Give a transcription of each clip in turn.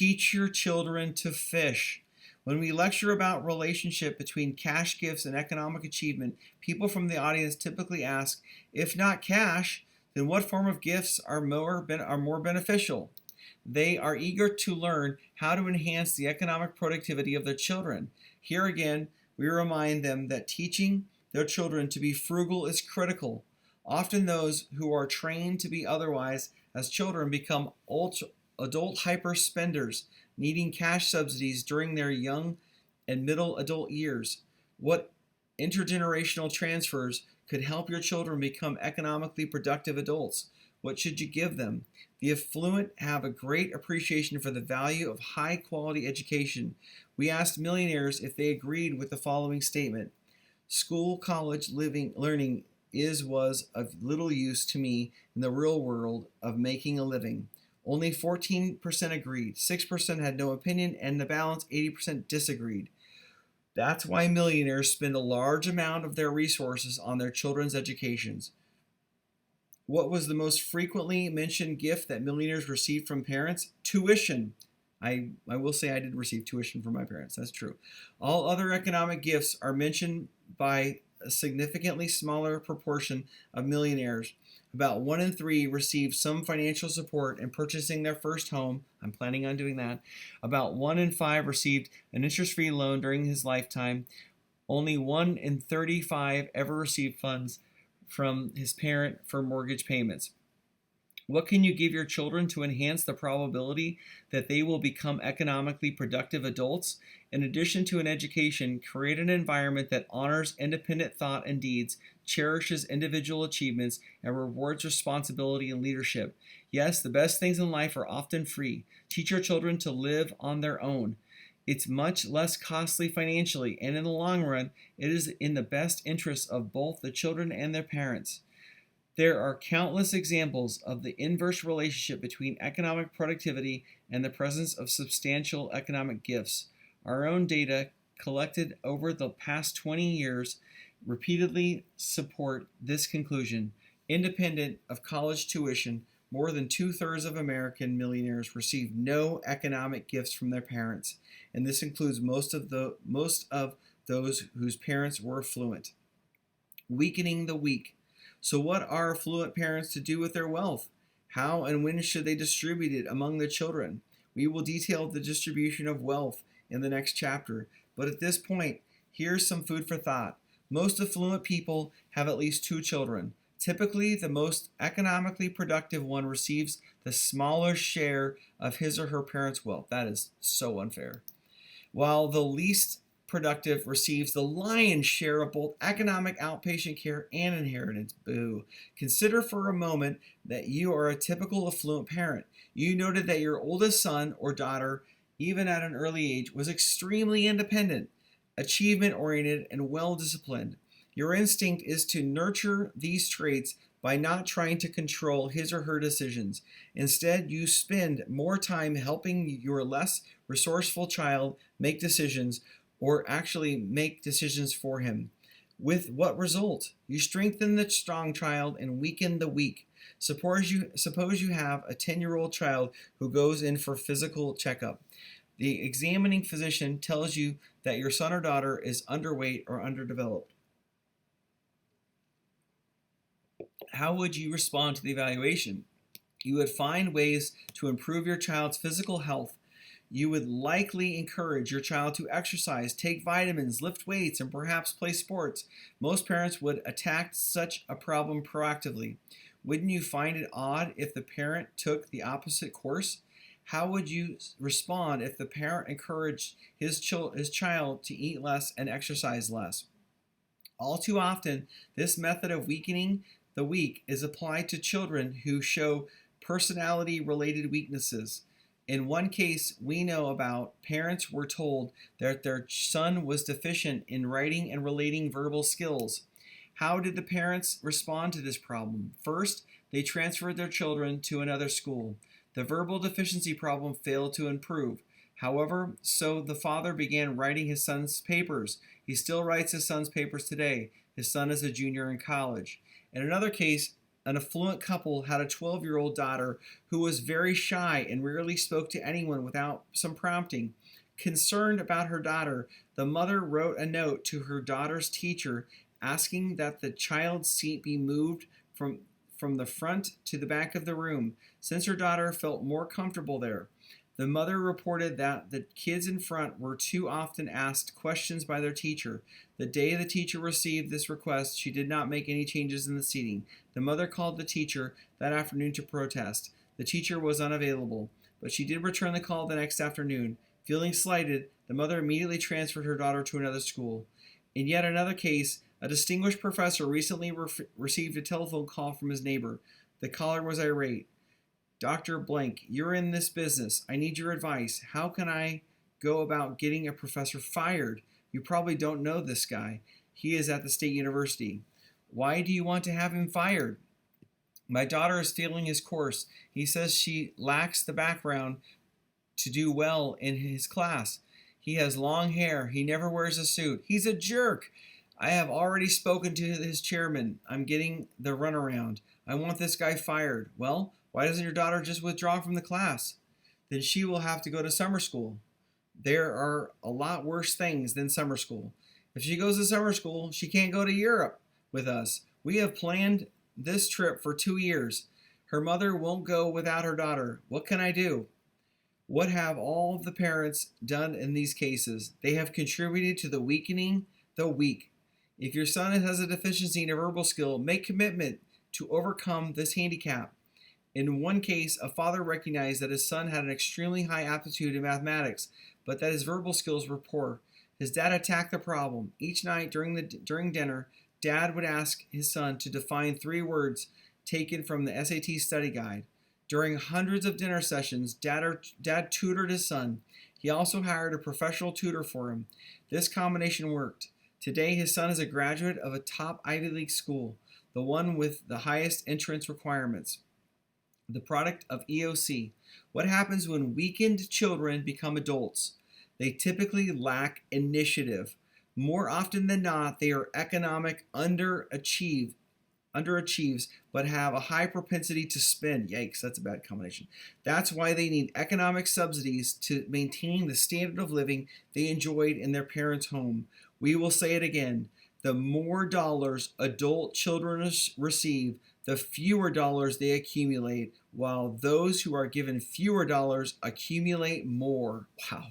Teach your children to fish. When we lecture about relationship between cash gifts and economic achievement, people from the audience typically ask, if not cash, then what form of gifts are more beneficial? They are eager to learn how to enhance the economic productivity of their children. Here again, we remind them that teaching their children to be frugal is critical. Often those who are trained to be otherwise as children become adult hyper spenders, needing cash subsidies during their young and middle adult years. What intergenerational transfers could help your children become economically productive adults? What should you give them? The affluent have a great appreciation for the value of high quality education. We asked millionaires if they agreed with the following statement: school, college, learning was of little use to me in the real world of making a living. Only 14% agreed, 6% had no opinion, and the balance, 80%, disagreed. That's why millionaires spend a large amount of their resources on their children's educations. What was the most frequently mentioned gift that millionaires received from parents? Tuition. I will say I did receive tuition from my parents. That's true. All other economic gifts are mentioned by a significantly smaller proportion of millionaires. About 1 in 3 received some financial support in purchasing their first home. I'm planning on doing that. About 1 in 5 received an interest-free loan during his lifetime. Only 1 in 35 ever received funds from his parent for mortgage payments. What can you give your children to enhance the probability that they will become economically productive adults? In addition to an education, create an environment that honors independent thought and deeds, cherishes individual achievements, and rewards responsibility and leadership. Yes, the best things in life are often free. Teach your children to live on their own. It's much less costly financially, and in the long run, it is in the best interest of both the children and their parents. There are countless examples of the inverse relationship between economic productivity and the presence of substantial economic gifts. Our own data collected over the past 20 years repeatedly support this conclusion. Independent of college tuition, more than 2/3 of American millionaires receive no economic gifts from their parents, and this includes most of those whose parents were affluent. Weakening the weak. So what are affluent parents to do with their wealth? How and when should they distribute it among their children? We will detail the distribution of wealth in the next chapter, but at this point, here's some food for thought. Most affluent people have at least 2 children. Typically, the most economically productive one receives the smaller share of his or her parents' wealth. That is so unfair. While the least productive receives the lion's share of both economic outpatient care and inheritance. Boo. Consider for a moment that you are a typical affluent parent. You noted that your oldest son or daughter, even at an early age, was extremely independent, achievement-oriented, and well-disciplined. Your instinct is to nurture these traits by not trying to control his or her decisions. Instead, you spend more time helping your less resourceful child make decisions, or actually make decisions for him. With what result? You strengthen the strong child and weaken the weak. Suppose you have a 10-year-old child who goes in for physical checkup. The examining physician tells you that your son or daughter is underweight or underdeveloped. How would you respond to the evaluation? You would find ways to improve your child's physical health. You would likely encourage your child to exercise, take vitamins, lift weights, and perhaps play sports. Most parents would attack such a problem proactively. Wouldn't you find it odd if the parent took the opposite course? How would you respond if the parent encouraged his child to eat less and exercise less? All too often, this method of weakening the weak is applied to children who show personality-related weaknesses. In one case we know about, parents were told that their son was deficient in writing and relating verbal skills. How did the parents respond to this problem? First, they transferred their children to another school. The verbal deficiency problem failed to improve. However, so the father began writing his son's papers. He still writes his son's papers today. His son is a junior in college. In another case, an affluent couple had a 12-year-old daughter who was very shy and rarely spoke to anyone without some prompting. Concerned about her daughter, the mother wrote a note to her daughter's teacher asking that the child's seat be moved from the front to the back of the room, since her daughter felt more comfortable there. The mother reported that the kids in front were too often asked questions by their teacher. The day the teacher received this request, she did not make any changes in the seating. The mother called the teacher that afternoon to protest. The teacher was unavailable, but she did return the call the next afternoon. Feeling slighted, the mother immediately transferred her daughter to another school. In yet another case, a distinguished professor recently received a telephone call from his neighbor. The caller was irate. Dr. Blank, you're in this business. I need your advice. How can I go about getting a professor fired? You probably don't know this guy. He is at the state university. Why do you want to have him fired? My daughter is failing his course. He says she lacks the background to do well in his class. He has long hair. He never wears a suit. He's a jerk. I have already spoken to his chairman. I'm getting the runaround. I want this guy fired. Well, why doesn't your daughter just withdraw from the class? Then she will have to go to summer school. There are a lot worse things than summer school. If she goes to summer school, she can't go to Europe with us. We have planned this trip for 2 years. Her mother won't go without her daughter. What can I do? What have all the parents done in these cases? They have contributed to the weakening the weak. If your son has a deficiency in a verbal skill, make commitment to overcome this handicap. In one case, a father recognized that his son had an extremely high aptitude in mathematics, but that his verbal skills were poor. His dad attacked the problem. Each night during dinner, Dad would ask his son to define 3 words taken from the SAT study guide. During hundreds of dinner sessions, Dad tutored his son. He also hired a professional tutor for him. This combination worked. Today, his son is a graduate of a top Ivy League school, the one with the highest entrance requirements. The product of EOC. What happens when weakened children become adults? They typically lack initiative. More often than not, they are economic underachieves, but have a high propensity to spend. Yikes, that's a bad combination. That's why they need economic subsidies to maintain the standard of living they enjoyed in their parents' home. We will say it again. The more dollars adult children receive, the fewer dollars they accumulate, while those who are given fewer dollars accumulate more. Wow.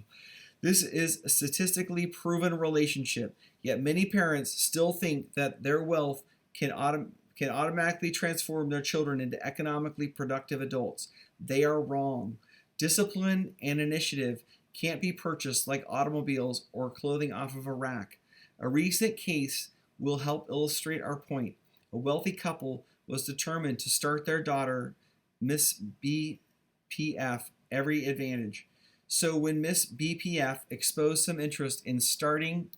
This is a statistically proven relationship, yet many parents still think that their wealth can automatically transform their children into economically productive adults. They are wrong. Discipline and initiative can't be purchased like automobiles or clothing off of a rack. A recent case will help illustrate our point. A wealthy couple was determined to start their daughter, Miss BPF, every advantage. So when Miss BPF exposed some interest in starting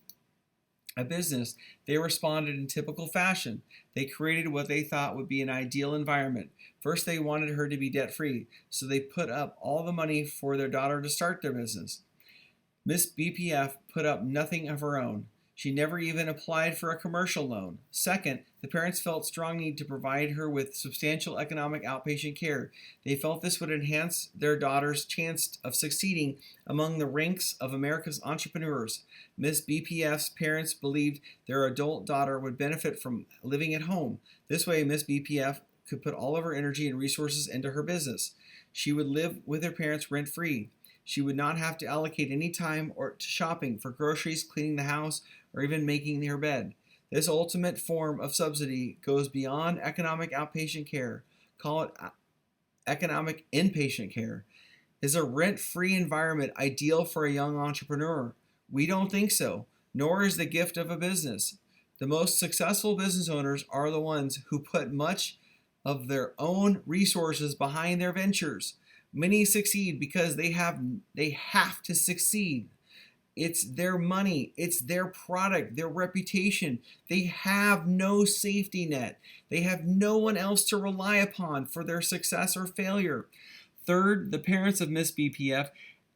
a business, they responded in typical fashion. They created what they thought would be an ideal environment. First, they wanted her to be debt-free, so they put up all the money for their daughter to start their business. Miss BPF put up nothing of her own. She never even applied for a commercial loan. Second, the parents felt strong need to provide her with substantial economic outpatient care. They felt this would enhance their daughter's chance of succeeding among the ranks of America's entrepreneurs. Miss BPF's parents believed their adult daughter would benefit from living at home. This way, Miss BPF could put all of her energy and resources into her business. She would live with her parents rent-free. She would not have to allocate any time to shopping, for groceries, cleaning the house, or even making her bed. This ultimate form of subsidy goes beyond economic outpatient care. Call it economic inpatient care. Is a rent-free environment ideal for a young entrepreneur? We don't think so, nor is the gift of a business. The most successful business owners are the ones who put much of their own resources behind their ventures. Many succeed because they have to succeed. It's their money, it's their product, their reputation. They have no safety net. They have no one else to rely upon for their success or failure. Third, the parents of Miss BPF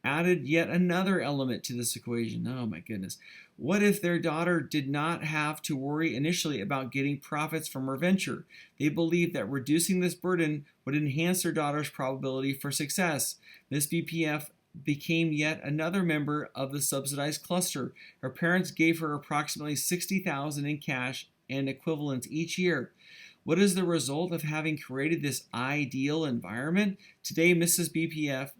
added yet another element to this equation. Oh my goodness. What if their daughter did not have to worry initially about getting profits from her venture? They believed that reducing this burden would enhance their daughter's probability for success. Miss BPF became yet another member of the subsidized cluster. Her parents gave her approximately $60,000 in cash and equivalents each year. What is the result of having created this ideal environment? Today, Mrs. BPF,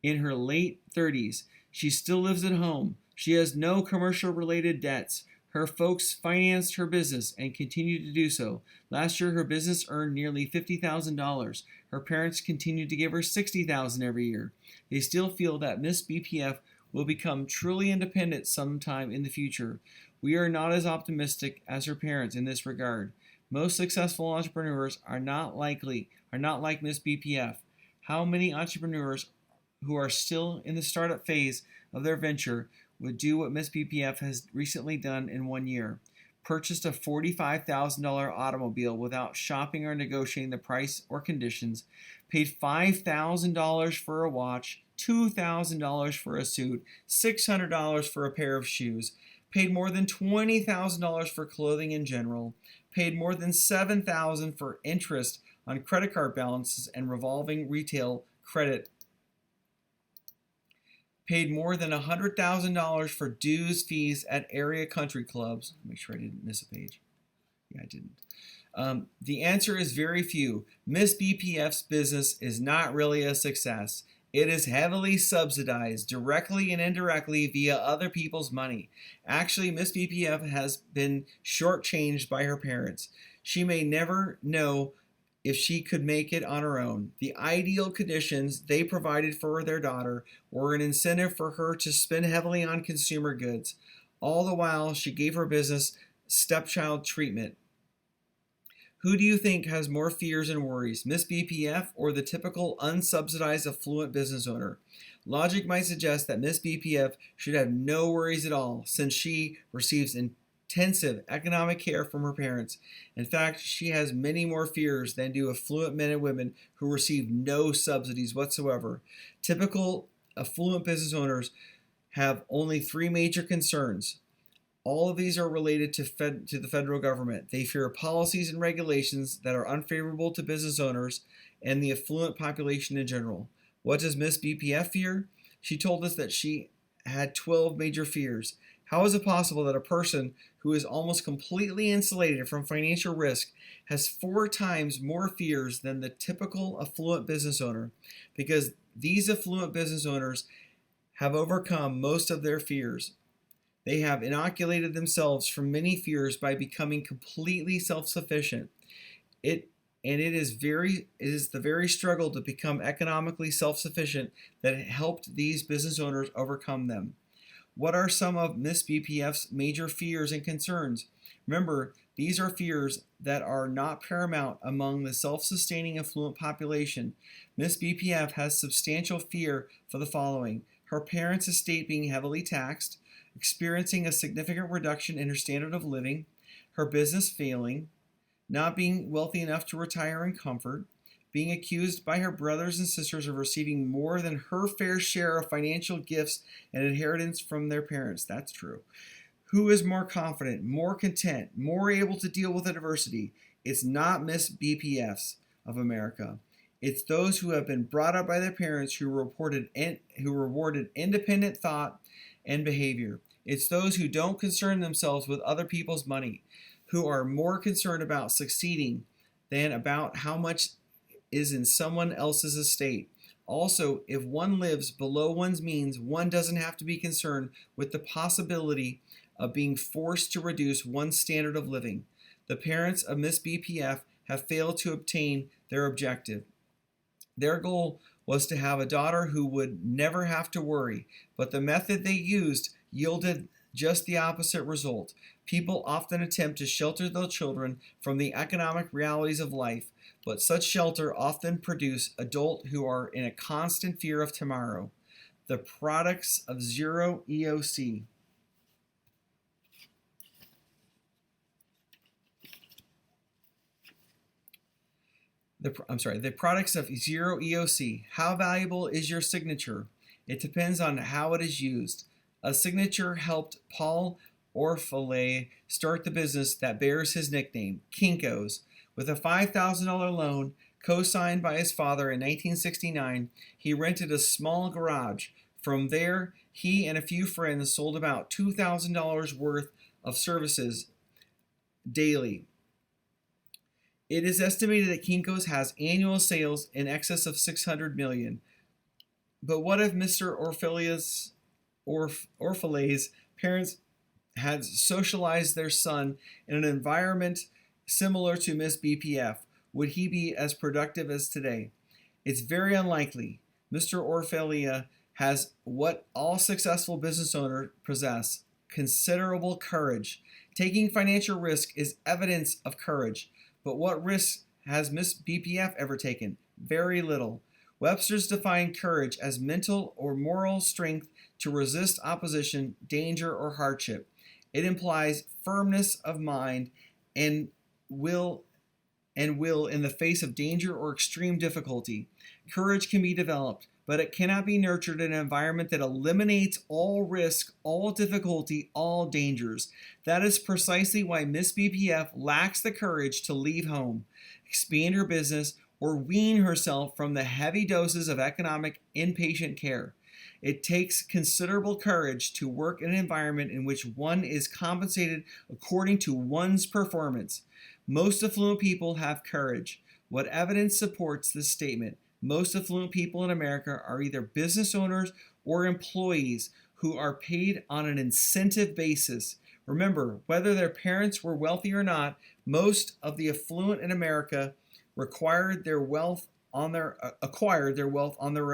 in her late 30s, she still lives at home. She has no commercial related debts. Her folks financed her business and continue to do so. Last year, her business earned nearly $50,000. Her parents continued to give her $60,000 every year. They still feel that Miss BPF will become truly independent sometime in the future. We are not as optimistic as her parents in this regard. Most successful entrepreneurs are not like Miss BPF. How many entrepreneurs who are still in the startup phase of their venture would do what Miss BPF has recently done in 1 year? Purchased a $45,000 automobile without shopping or negotiating the price or conditions, paid $5,000 for a watch, $2,000 for a suit, $600 for a pair of shoes, paid more than $20,000 for clothing in general, paid more than $7,000 for interest on credit card balances and revolving retail credit, paid more than $100,000 for dues fees at area country clubs. Make sure I didn't miss a page. Yeah, I didn't. The answer is very few. Miss BPF's business is not really a success. It is heavily subsidized, directly and indirectly, via other people's money. Actually, Miss BPF has been shortchanged by her parents. She may never know if she could make it on her own. The ideal conditions they provided for their daughter were an incentive for her to spend heavily on consumer goods. All the while, she gave her business stepchild treatment. Who do you think has more fears and worries, Miss BPF or the typical unsubsidized affluent business owner? Logic might suggest that Miss BPF should have no worries at all, since she receives intensive economic care from her parents. In fact, she has many more fears than do affluent men and women who receive no subsidies whatsoever. Typical affluent business owners have only 3 major concerns. All of these are related to the federal government. They fear policies and regulations that are unfavorable to business owners and the affluent population in general. What does Miss BPF fear? She told us that she had 12 major fears. How is it possible that a person who is almost completely insulated from financial risk has 4 times more fears than the typical affluent business owner? Because these affluent business owners have overcome most of their fears. They have inoculated themselves from many fears by becoming completely self-sufficient. It is the very struggle to become economically self-sufficient that helped these business owners overcome them. What are some of Miss BPF's major fears and concerns? Remember, these are fears that are not paramount among the self-sustaining affluent population. Miss BPF has substantial fear for the following: her parents' estate being heavily taxed, experiencing a significant reduction in her standard of living, her business failing, not being wealthy enough to retire in comfort, being accused by her brothers and sisters of receiving more than her fair share of financial gifts and inheritance from their parents. That's true. Who is more confident, more content, more able to deal with adversity? It's not Miss BPFs of America. It's those who have been brought up by their parents who rewarded independent thought and behavior. It's those who don't concern themselves with other people's money, who are more concerned about succeeding than about how much is in someone else's estate. Also, if one lives below one's means, one doesn't have to be concerned with the possibility of being forced to reduce one's standard of living. The parents of Miss BPF have failed to obtain their objective. Their goal was to have a daughter who would never have to worry, but the method they used yielded just the opposite result. People often attempt to shelter their children from the economic realities of life, but such shelter often produce adults who are in a constant fear of tomorrow. The products of zero EOC. The products of zero EOC. How valuable is your signature? It depends on how it is used. A signature helped Paul Orfalea start the business that bears his nickname, Kinko's. With a $5,000 loan co-signed by his father in 1969, he rented a small garage. From there, he and a few friends sold about $2,000 worth of services daily. It is estimated that Kinko's has annual sales in excess of $600 million. But what if Mr. Orfalea's parents had socialized their son in an environment similar to Miss BPF? Would he be as productive as today? It's very unlikely. Mr. Orfalea has what all successful business owners possess: considerable courage. Taking financial risk is evidence of courage. But what risks has Miss BPF ever taken? Very little. Webster's defined courage as mental or moral strength to resist opposition, danger, or hardship. It implies firmness of mind and will in the face of danger or extreme difficulty. Courage can be developed, but it cannot be nurtured in an environment that eliminates all risk, all difficulty, all dangers. That is precisely why Miss BPF lacks the courage to leave home, expand her business, or wean herself from the heavy doses of economic inpatient care. It takes considerable courage to work in an environment in which one is compensated according to one's performance. Most affluent people have courage. What evidence supports this statement? Most affluent people in America are either business owners or employees who are paid on an incentive basis. Remember, whether their parents were wealthy or not, most of the affluent in America acquired their wealth on their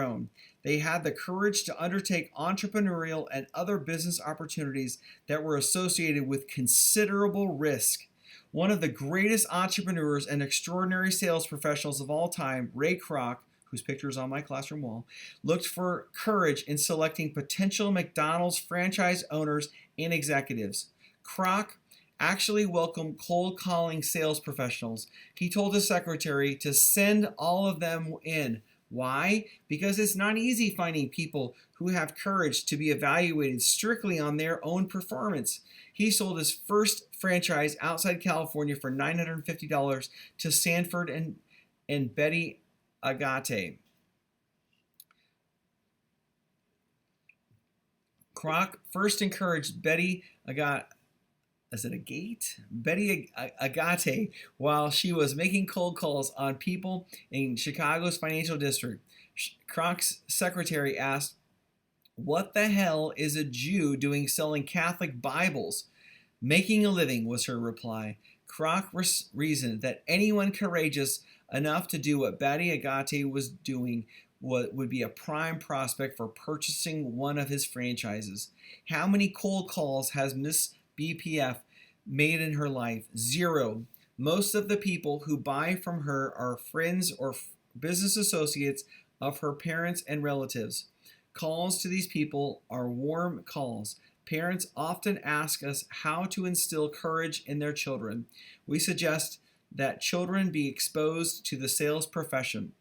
own. They had the courage to undertake entrepreneurial and other business opportunities that were associated with considerable risk. One of the greatest entrepreneurs and extraordinary sales professionals of all time, Ray Kroc, whose picture is on my classroom wall, looked for courage in selecting potential McDonald's franchise owners and executives. Kroc actually welcomed cold calling sales professionals. He told his secretary to send all of them in. Why? Because it's not easy finding people who have courage to be evaluated strictly on their own performance. He sold his first franchise outside California for $950 to Sanford and Betty Agate. Kroc first encouraged Betty Agate while she was making cold calls on people in Chicago's financial district. Kroc's secretary asked, "What the hell is a Jew doing selling Catholic Bibles?" "Making a living," was her reply. Kroc reasoned that anyone courageous enough to do what Betty Agate was doing would be a prime prospect for purchasing one of his franchises. How many cold calls has Miss BPF made in her life? 0. Most of the people who buy from her are friends or business associates of her parents and relatives. Calls to these people are warm calls. Parents often ask us how to instill courage in their children. We suggest that children be exposed to the sales profession.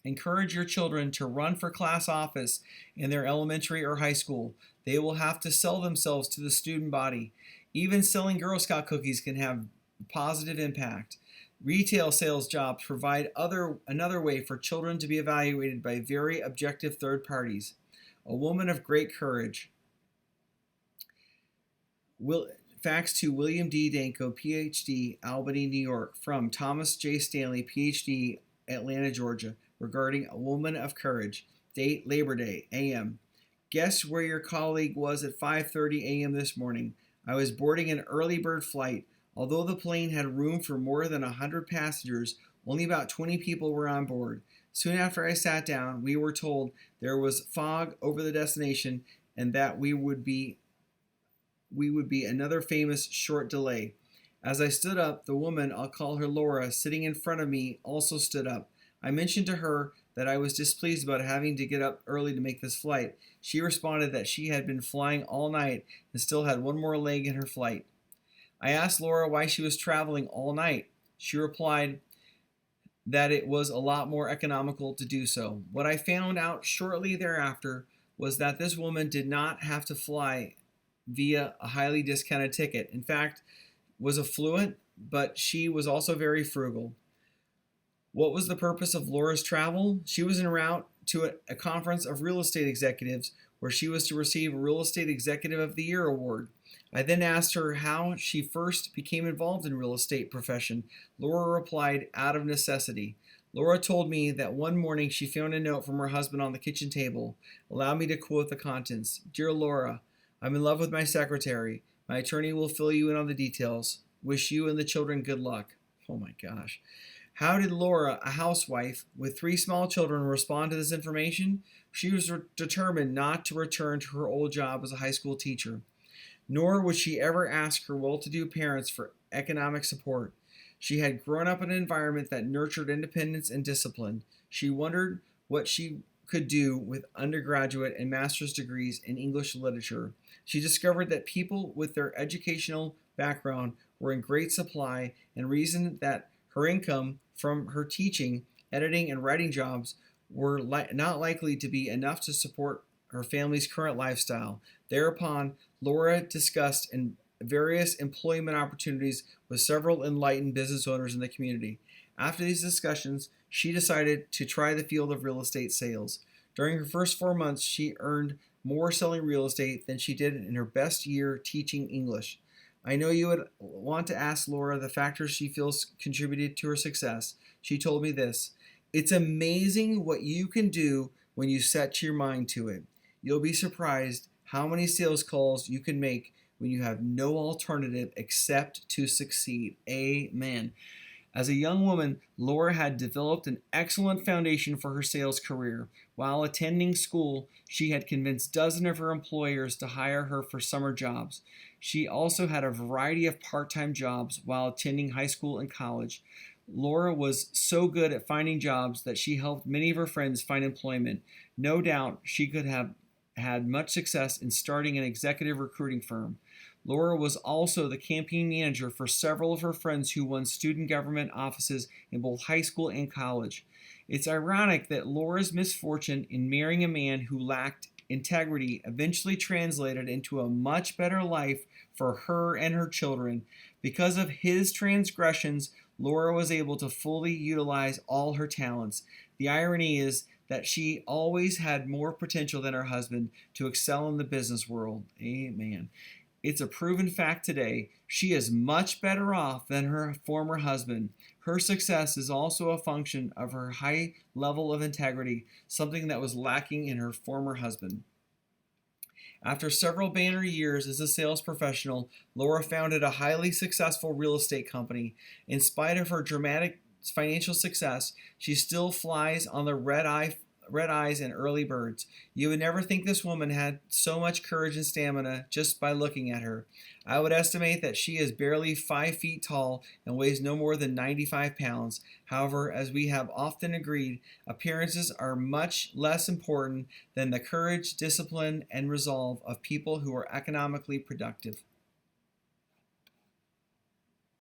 Encourage your children to run for class office in their elementary or high school. They will have to sell themselves to the student body. Even selling Girl Scout cookies can have positive impact. Retail sales jobs provide another way for children to be evaluated by very objective third parties. A woman of great courage. Fax to William D. Danko, Ph.D., Albany, New York, from Thomas J. Stanley, Ph.D., Atlanta, Georgia, regarding a woman of courage. Date, Labor Day, a.m. Guess where your colleague was at 5:30 a.m. this morning? I was boarding an early bird flight. Although the plane had room for more than 100 passengers, only about 20 people were on board. Soon after I sat down, we were told there was fog over the destination and that we would be another famous short delay. As I stood up, the woman, I'll call her Laura, sitting in front of me, also stood up. I mentioned to her that I was displeased about having to get up early to make this flight. She responded that she had been flying all night and still had one more leg in her flight. I asked Laura why she was traveling all night. She replied that it was a lot more economical to do so. What I found out shortly thereafter was that this woman did not have to fly via a highly discounted ticket. In fact, was affluent, but she was also very frugal. What was the purpose of Laura's travel? She was en route to a conference of real estate executives where she was to receive a Real Estate Executive of the Year award. I then asked her how she first became involved in real estate profession. Laura replied, out of necessity. Laura told me that one morning she found a note from her husband on the kitchen table. Allow me to quote the contents. Dear Laura, I'm in love with my secretary. My attorney will fill you in on the details. Wish you and the children good luck. Oh my gosh. How did Laura, a housewife with 3 small children, respond to this information? She was determined not to return to her old job as a high school teacher, nor would she ever ask her well-to-do parents for economic support. She had grown up in an environment that nurtured independence and discipline. She wondered what she could do with undergraduate and master's degrees in English literature. She discovered that people with their educational background were in great supply and reasoned that her income from her teaching, editing, and writing jobs were not likely to be enough to support her family's current lifestyle. Thereupon, Laura discussed various employment opportunities with several enlightened business owners in the community. After these discussions, she decided to try the field of real estate sales. During her first 4 months, she earned more selling real estate than she did in her best year teaching English. I know you would want to ask Laura the factors she feels contributed to her success. She told me this: it's amazing what you can do when you set your mind to it. You'll be surprised how many sales calls you can make when you have no alternative except to succeed. Amen. As a young woman, Laura had developed an excellent foundation for her sales career. While attending school, she had convinced dozens of her employers to hire her for summer jobs. She also had a variety of part-time jobs while attending high school and college. Laura was so good at finding jobs that she helped many of her friends find employment. No doubt she could have had much success in starting an executive recruiting firm. Laura was also the campaign manager for several of her friends who won student government offices in both high school and college. It's ironic that Laura's misfortune in marrying a man who lacked integrity eventually translated into a much better life for her and her children. Because of his transgressions, Laura was able to fully utilize all her talents. The irony is that she always had more potential than her husband to excel in the business world. Amen. It's a proven fact today. She is much better off than her former husband. Her success is also a function of her high level of integrity, something that was lacking in her former husband. After several banner years as a sales professional, Laura founded a highly successful real estate company. In spite of her dramatic financial success, she still flies on the red eyes and early birds. You would never think this woman had so much courage and stamina just by looking at her. I would estimate that she is barely 5 feet tall and weighs no more than 95 pounds. However, as we have often agreed, appearances are much less important than the courage, discipline, and resolve of people who are economically productive.